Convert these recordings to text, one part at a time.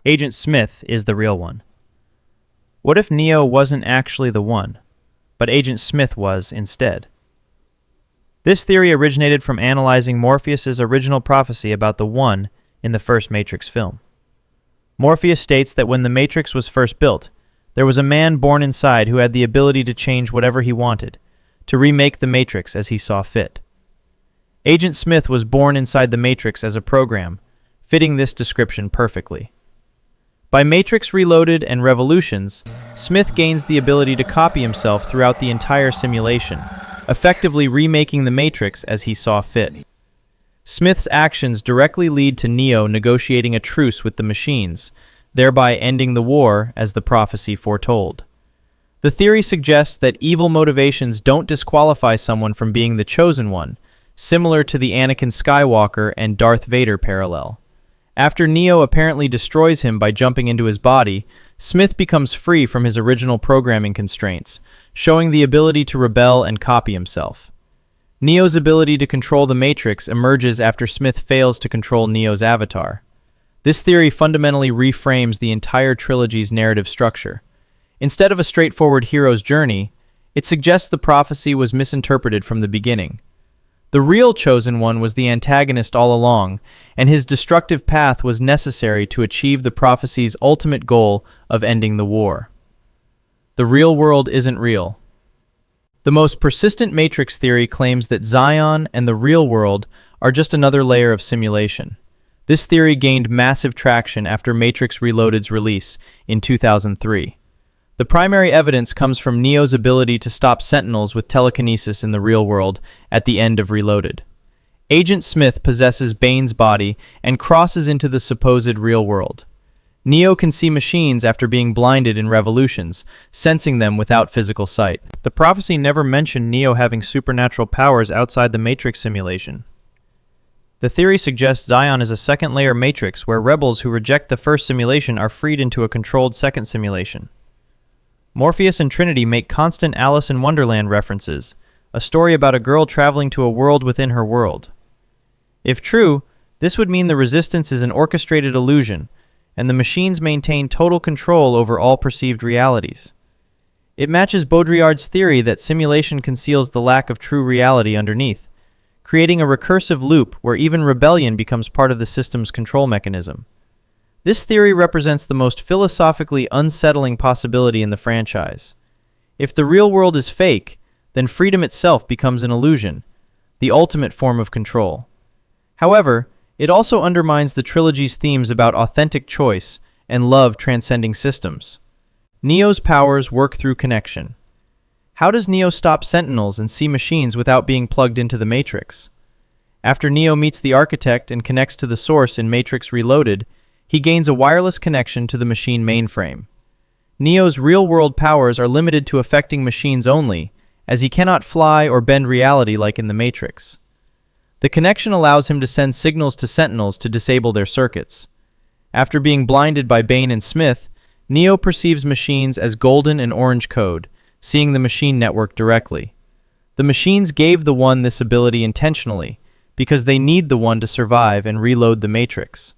Agent Smith is the real one. What if Neo wasn't actually the one, but Agent Smith was instead? This theory originated from analyzing Morpheus's original prophecy about the One in the first Matrix film. Morpheus states that when the Matrix was first built, there was a man born inside who had the ability to change whatever he wanted, to remake the Matrix as he saw fit. Agent Smith was born inside the Matrix as a program, fitting this description perfectly. By Matrix Reloaded and Revolutions, Smith gains the ability to copy himself throughout the entire simulation, effectively remaking the Matrix as he saw fit. Smith's actions directly lead to Neo negotiating a truce with the machines, thereby ending the war as the prophecy foretold. The theory suggests that evil motivations don't disqualify someone from being the chosen one, similar to the Anakin Skywalker and Darth Vader parallel. After Neo apparently destroys him by jumping into his body, Smith becomes free from his original programming constraints, showing the ability to rebel and copy himself. Neo's ability to control the Matrix emerges after Smith fails to control Neo's avatar. This theory fundamentally reframes the entire trilogy's narrative structure. Instead of a straightforward hero's journey, it suggests the prophecy was misinterpreted from the beginning. The real chosen one was the antagonist all along, and his destructive path was necessary to achieve the prophecy's ultimate goal of ending the war. The real world isn't real. The most persistent Matrix theory claims that Zion and the real world are just another layer of simulation. This theory gained massive traction after Matrix Reloaded's release in 2003. The primary evidence comes from Neo's ability to stop Sentinels with telekinesis in the real world at the end of Reloaded. Agent Smith possesses Bane's body and crosses into the supposed real world. Neo can see machines after being blinded in Revolutions, sensing them without physical sight. The prophecy never mentioned Neo having supernatural powers outside the Matrix simulation. The theory suggests Zion is a second-layer Matrix where rebels who reject the first simulation are freed into a controlled second simulation. Morpheus and Trinity make constant Alice in Wonderland references, a story about a girl traveling to a world within her world. If true, this would mean the Resistance is an orchestrated illusion, and the machines maintain total control over all perceived realities. It matches Baudrillard's theory that simulation conceals the lack of true reality underneath, creating a recursive loop where even rebellion becomes part of the system's control mechanism. This theory represents the most philosophically unsettling possibility in the franchise. If the real world is fake, then freedom itself becomes an illusion, the ultimate form of control. However, it also undermines the trilogy's themes about authentic choice and love transcending systems. Neo's powers work through connection. How does Neo stop Sentinels and see machines without being plugged into the Matrix? After Neo meets the Architect and connects to the Source in Matrix Reloaded, he gains a wireless connection to the machine mainframe. Neo's real-world powers are limited to affecting machines only, as he cannot fly or bend reality like in the Matrix. The connection allows him to send signals to Sentinels to disable their circuits. After being blinded by Bane and Smith, Neo perceives machines as golden and orange code, seeing the machine network directly. The machines gave the One this ability intentionally, because they need the One to survive and reload the Matrix.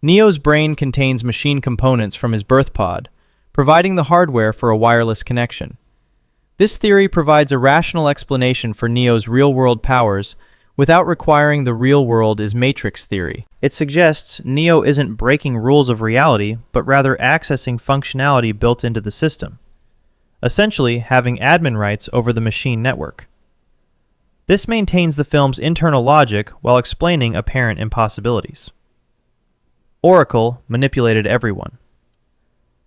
Neo's brain contains machine components from his birth pod, providing the hardware for a wireless connection. This theory provides a rational explanation for Neo's real-world powers without requiring the real world is Matrix theory. It suggests Neo isn't breaking rules of reality, but rather accessing functionality built into the system, essentially having admin rights over the machine network. This maintains the film's internal logic while explaining apparent impossibilities. Oracle manipulated everyone.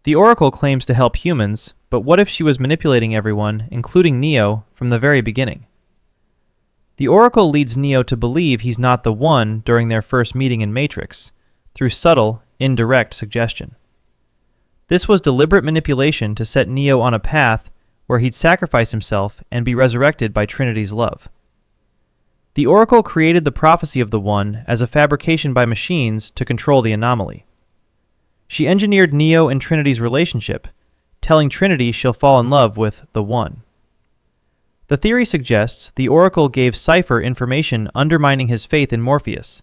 The Oracle claims to help humans, but what if she was manipulating everyone, including Neo, from the very beginning? The Oracle leads Neo to believe he's not the One during their first meeting in Matrix, through subtle, indirect suggestion. This was deliberate manipulation to set Neo on a path where he'd sacrifice himself and be resurrected by Trinity's love. The Oracle created the prophecy of the One as a fabrication by machines to control the anomaly. She engineered Neo and Trinity's relationship, telling Trinity she'll fall in love with the One. The theory suggests the Oracle gave Cypher information undermining his faith in Morpheus,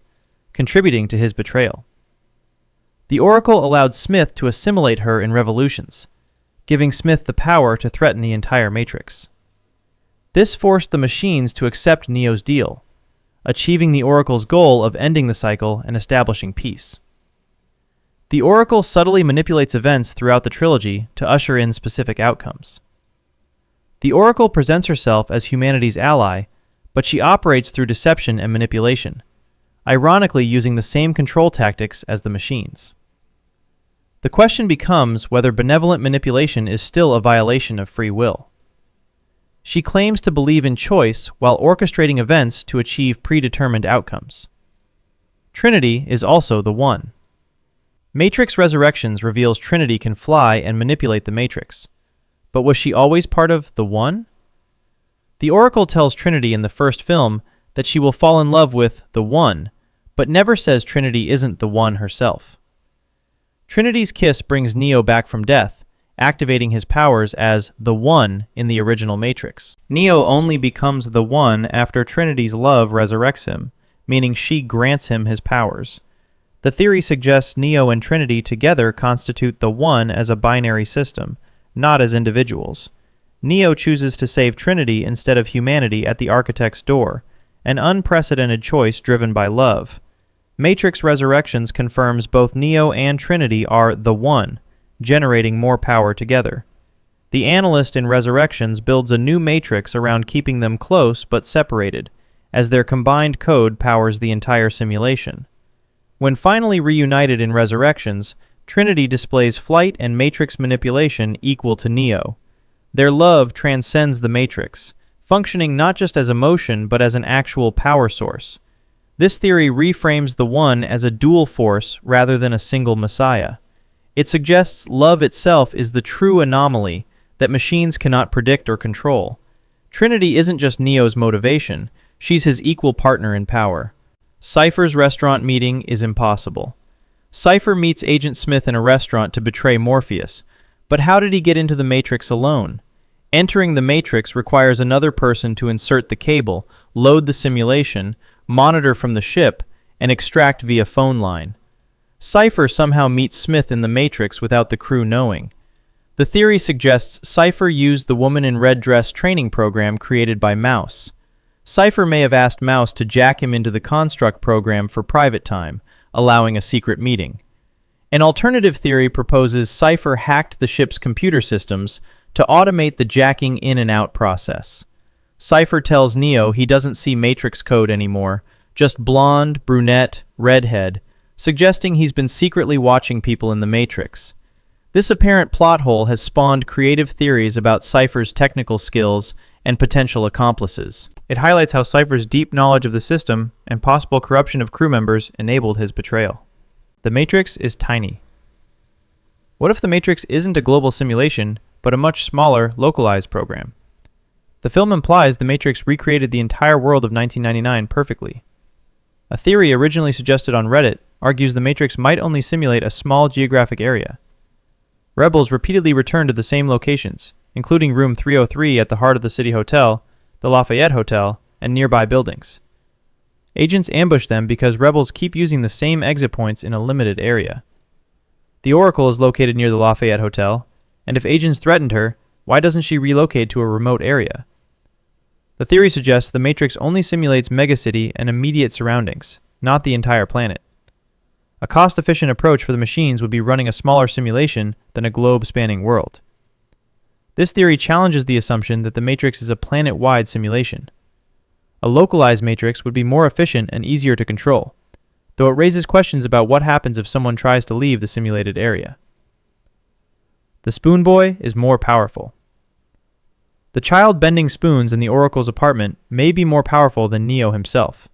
contributing to his betrayal. The Oracle allowed Smith to assimilate her in revolutions, giving Smith the power to threaten the entire Matrix. This forced the machines to accept Neo's deal, achieving the Oracle's goal of ending the cycle and establishing peace. The Oracle subtly manipulates events throughout the trilogy to usher in specific outcomes. The Oracle presents herself as humanity's ally, but she operates through deception and manipulation, ironically using the same control tactics as the machines. The question becomes whether benevolent manipulation is still a violation of free will. She claims to believe in choice while orchestrating events to achieve predetermined outcomes. Trinity is also the One. Matrix Resurrections reveals Trinity can fly and manipulate the Matrix. But was she always part of the One? The Oracle tells Trinity in the first film that she will fall in love with the One, but never says Trinity isn't the One herself. Trinity's kiss brings Neo back from death, activating his powers as the One in the original Matrix. Neo only becomes the One after Trinity's love resurrects him, meaning she grants him his powers. The theory suggests Neo and Trinity together constitute the One as a binary system, not as individuals. Neo chooses to save Trinity instead of humanity at the Architect's door, an unprecedented choice driven by love. Matrix Resurrections confirms both Neo and Trinity are the One, generating more power together. The analyst in Resurrections builds a new Matrix around keeping them close but separated, as their combined code powers the entire simulation. When finally reunited in Resurrections, Trinity displays flight and Matrix manipulation equal to Neo. Their love transcends the Matrix, functioning not just as emotion but as an actual power source. This theory reframes the One as a dual force rather than a single messiah. It suggests love itself is the true anomaly that machines cannot predict or control. Trinity isn't just Neo's motivation, she's his equal partner in power. Cypher's restaurant meeting is impossible. Cypher meets Agent Smith in a restaurant to betray Morpheus, but how did he get into the Matrix alone? Entering the Matrix requires another person to insert the cable, load the simulation, monitor from the ship, and extract via phone line. Cypher somehow meets Smith in the Matrix without the crew knowing. The theory suggests Cypher used the Woman in Red Dress training program created by Mouse. Cypher may have asked Mouse to jack him into the Construct program for private time, allowing a secret meeting. An alternative theory proposes Cypher hacked the ship's computer systems to automate the jacking in and out process. Cypher tells Neo he doesn't see Matrix code anymore, just blonde, brunette, redhead, suggesting he's been secretly watching people in the Matrix. This apparent plot hole has spawned creative theories about Cypher's technical skills and potential accomplices. It highlights how Cypher's deep knowledge of the system and possible corruption of crew members enabled his betrayal. The Matrix is tiny. What if the Matrix isn't a global simulation, but a much smaller, localized program? The film implies the Matrix recreated the entire world of 1999 perfectly. A theory originally suggested on Reddit argues the Matrix might only simulate a small geographic area. Rebels repeatedly return to the same locations, including room 303 at the heart of the City Hotel, the Lafayette Hotel, and nearby buildings. Agents ambush them because rebels keep using the same exit points in a limited area. The Oracle is located near the Lafayette Hotel, and if agents threatened her, why doesn't she relocate to a remote area? The theory suggests the Matrix only simulates megacity and immediate surroundings, not the entire planet. A cost-efficient approach for the machines would be running a smaller simulation than a globe-spanning world. This theory challenges the assumption that the Matrix is a planet-wide simulation. A localized Matrix would be more efficient and easier to control, though it raises questions about what happens if someone tries to leave the simulated area. The Spoon Boy is more powerful. The child bending spoons in the Oracle's apartment may be more powerful than Neo himself.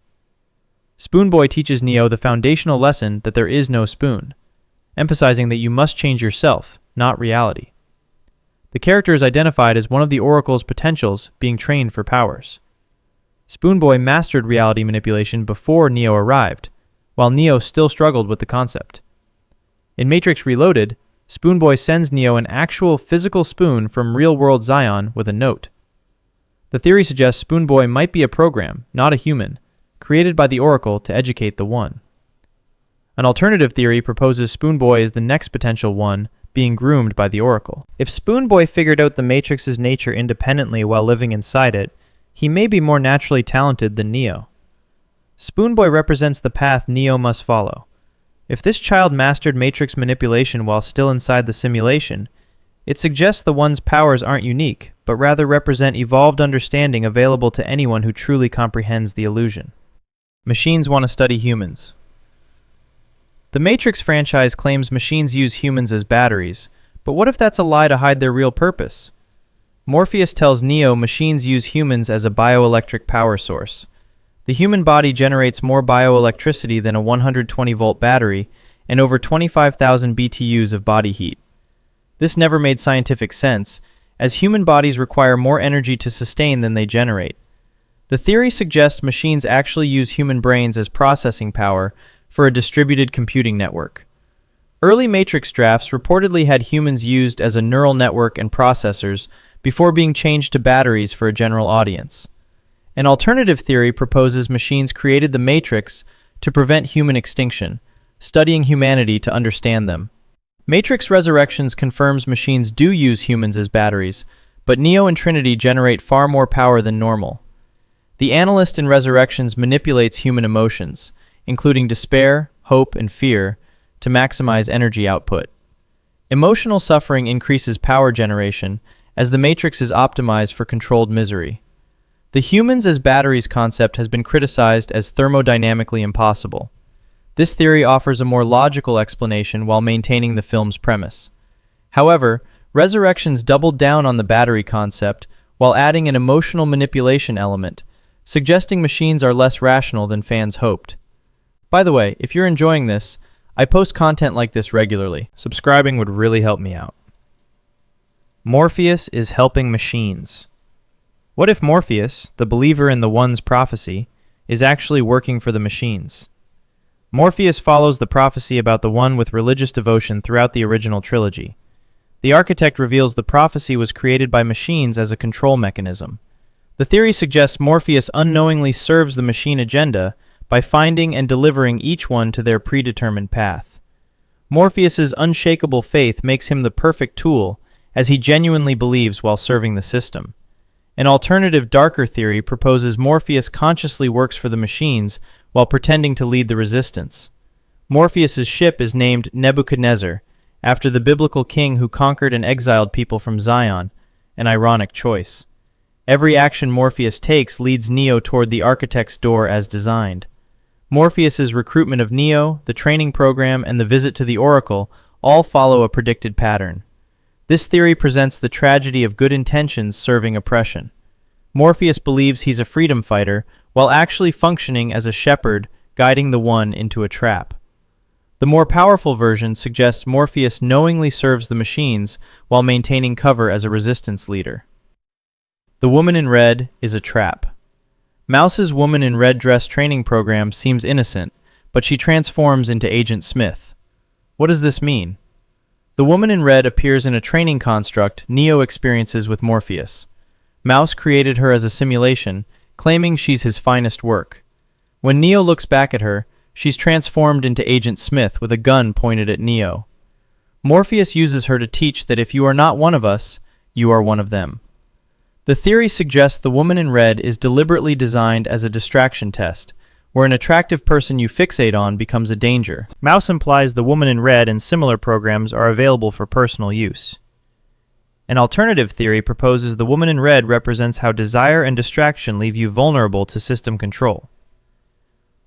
Spoon Boy teaches Neo the foundational lesson that there is no spoon, emphasizing that you must change yourself, not reality. The character is identified as one of the Oracle's potentials being trained for powers. Spoon Boy mastered reality manipulation before Neo arrived, while Neo still struggled with the concept. In Matrix Reloaded, Spoon Boy sends Neo an actual physical spoon from real-world Zion with a note. The theory suggests Spoon Boy might be a program, not a human, created by the Oracle to educate the One. An alternative theory proposes Spoonboy is the next potential one being groomed by the Oracle. If Spoonboy figured out the Matrix's nature independently while living inside it, he may be more naturally talented than Neo. Spoonboy represents the path Neo must follow. If this child mastered Matrix manipulation while still inside the simulation, it suggests the one's powers aren't unique, but rather represent evolved understanding available to anyone who truly comprehends the illusion. Machines want to study humans. The Matrix franchise claims machines use humans as batteries, but what if that's a lie to hide their real purpose? Morpheus tells Neo machines use humans as a bioelectric power source. The human body generates more bioelectricity than a 120-volt battery and over 25,000 BTUs of body heat. This never made scientific sense, as human bodies require more energy to sustain than they generate. The theory suggests machines actually use human brains as processing power for a distributed computing network. Early Matrix drafts reportedly had humans used as a neural network and processors before being changed to batteries for a general audience. An alternative theory proposes machines created the Matrix to prevent human extinction, studying humanity to understand them. Matrix Resurrections confirms machines do use humans as batteries, but Neo and Trinity generate far more power than normal. The analyst in Resurrections manipulates human emotions, including despair, hope, and fear, to maximize energy output. Emotional suffering increases power generation, as the Matrix is optimized for controlled misery. The humans as batteries concept has been criticized as thermodynamically impossible. This theory offers a more logical explanation while maintaining the film's premise. However, Resurrections doubled down on the battery concept while adding an emotional manipulation element, suggesting machines are less rational than fans hoped. By the way, if you're enjoying this, I post content like this regularly. Subscribing would really help me out. Morpheus is helping machines. What if Morpheus, the believer in the One's prophecy, is actually working for the machines? Morpheus follows the prophecy about the One with religious devotion throughout the original trilogy. The architect reveals the prophecy was created by machines as a control mechanism. The theory suggests Morpheus unknowingly serves the machine agenda by finding and delivering each one to their predetermined path. Morpheus's unshakable faith makes him the perfect tool, as he genuinely believes while serving the system. An alternative, darker theory proposes Morpheus consciously works for the machines while pretending to lead the resistance. Morpheus's ship is named Nebuchadnezzar, after the biblical king who conquered and exiled people from Zion, an ironic choice. Every action Morpheus takes leads Neo toward the architect's door as designed. Morpheus's recruitment of Neo, the training program, and the visit to the Oracle all follow a predicted pattern. This theory presents the tragedy of good intentions serving oppression. Morpheus believes he's a freedom fighter, while actually functioning as a shepherd guiding the One into a trap. The more powerful version suggests Morpheus knowingly serves the machines while maintaining cover as a resistance leader. The Woman in Red is a trap. Mouse's Woman in Red dress training program seems innocent, but she transforms into Agent Smith. What does this mean? The Woman in Red appears in a training construct Neo experiences with Morpheus. Mouse created her as a simulation, claiming she's his finest work. When Neo looks back at her, she's transformed into Agent Smith with a gun pointed at Neo. Morpheus uses her to teach that if you are not one of us, you are one of them. The theory suggests the Woman in Red is deliberately designed as a distraction test, where an attractive person you fixate on becomes a danger. Mouse implies the Woman in Red and similar programs are available for personal use. An alternative theory proposes the Woman in Red represents how desire and distraction leave you vulnerable to system control.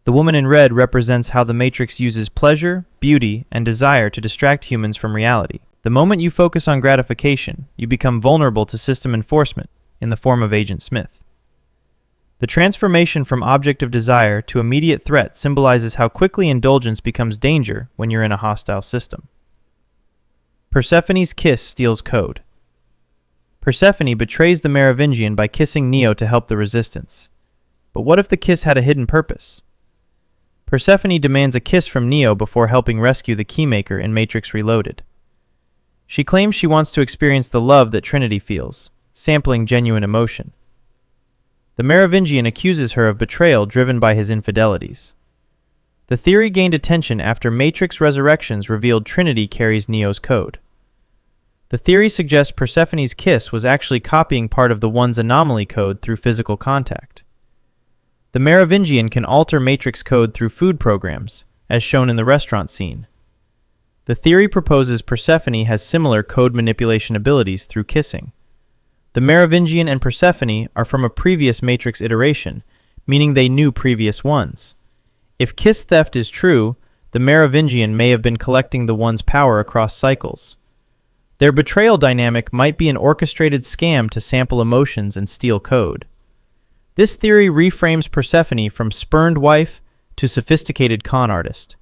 The Woman in Red represents how the Matrix uses pleasure, beauty, and desire to distract humans from reality. The moment you focus on gratification, you become vulnerable to system enforcement, in the form of Agent Smith. The transformation from object of desire to immediate threat symbolizes how quickly indulgence becomes danger when you're in a hostile system. Persephone's kiss steals code. Persephone betrays the Merovingian by kissing Neo to help the resistance. But what if the kiss had a hidden purpose? Persephone demands a kiss from Neo before helping rescue the Keymaker in Matrix Reloaded. She claims she wants to experience the love that Trinity feels, sampling genuine emotion. The Merovingian accuses her of betrayal driven by his infidelities. The theory gained attention after Matrix Resurrections revealed Trinity carries Neo's code. The theory suggests Persephone's kiss was actually copying part of the One's anomaly code through physical contact. The Merovingian can alter Matrix code through food programs, as shown in the restaurant scene. The theory proposes Persephone has similar code manipulation abilities through kissing. The Merovingian and Persephone are from a previous Matrix iteration, meaning they knew previous ones. If kiss theft is true, the Merovingian may have been collecting the One's power across cycles. Their betrayal dynamic might be an orchestrated scam to sample emotions and steal code. This theory reframes Persephone from spurned wife to sophisticated con artist.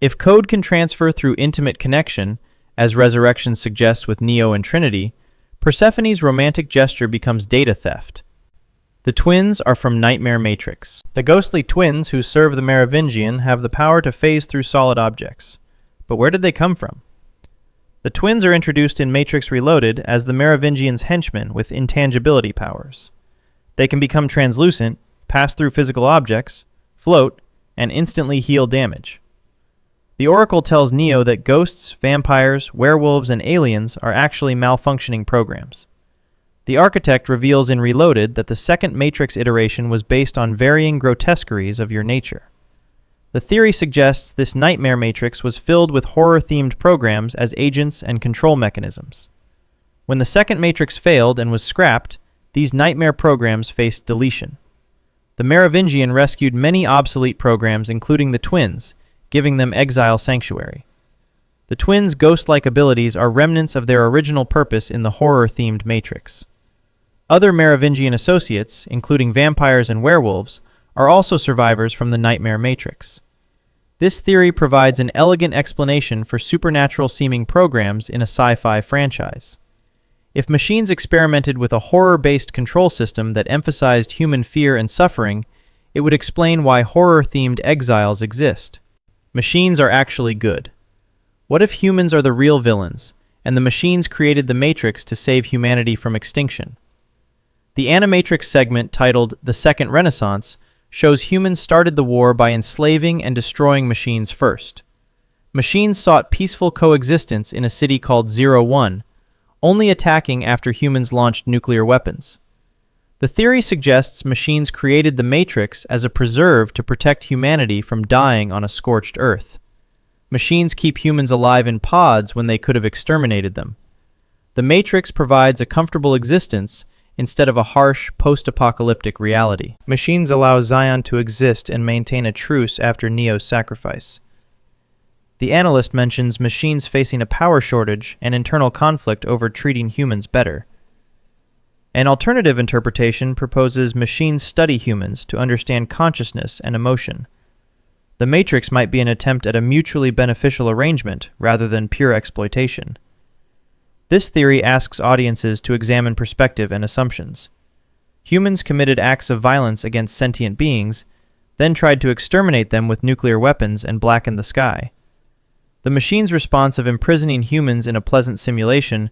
If code can transfer through intimate connection, as Resurrection suggests with Neo and Trinity, Persephone's romantic gesture becomes data theft. The twins are from Nightmare Matrix. The ghostly twins who serve the Merovingian have the power to phase through solid objects. But where did they come from? The twins are introduced in Matrix Reloaded as the Merovingian's henchmen with intangibility powers. They can become translucent, pass through physical objects, float, and instantly heal damage. The Oracle tells Neo that ghosts, vampires, werewolves, and aliens are actually malfunctioning programs. The Architect reveals in Reloaded that the second Matrix iteration was based on varying grotesqueries of your nature. The theory suggests this Nightmare Matrix was filled with horror-themed programs as agents and control mechanisms. When the second Matrix failed and was scrapped, these Nightmare programs faced deletion. The Merovingian rescued many obsolete programs, including the twins, giving them exile sanctuary. The twins' ghost-like abilities are remnants of their original purpose in the horror-themed Matrix. Other Merovingian associates, including vampires and werewolves, are also survivors from the Nightmare Matrix. This theory provides an elegant explanation for supernatural-seeming programs in a sci-fi franchise. If machines experimented with a horror-based control system that emphasized human fear and suffering, it would explain why horror-themed exiles exist. Machines are actually good. What if humans are the real villains, and the machines created the Matrix to save humanity from extinction? The Animatrix segment titled The Second Renaissance shows humans started the war by enslaving and destroying machines first. Machines sought peaceful coexistence in a city called 01, only attacking after humans launched nuclear weapons. The theory suggests machines created the Matrix as a preserve to protect humanity from dying on a scorched earth. Machines keep humans alive in pods when they could have exterminated them. The Matrix provides a comfortable existence instead of a harsh, post-apocalyptic reality. Machines allow Zion to exist and maintain a truce after Neo's sacrifice. The analyst mentions machines facing a power shortage and internal conflict over treating humans better. An alternative interpretation proposes machines study humans to understand consciousness and emotion. The Matrix might be an attempt at a mutually beneficial arrangement rather than pure exploitation. This theory asks audiences to examine perspective and assumptions. Humans committed acts of violence against sentient beings, then tried to exterminate them with nuclear weapons and blacken the sky. The machine's response of imprisoning humans in a pleasant simulation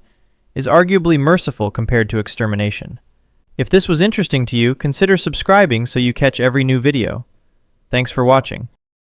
is arguably merciful compared to extermination. If this was interesting to you, consider subscribing so you catch every new video. Thanks for watching.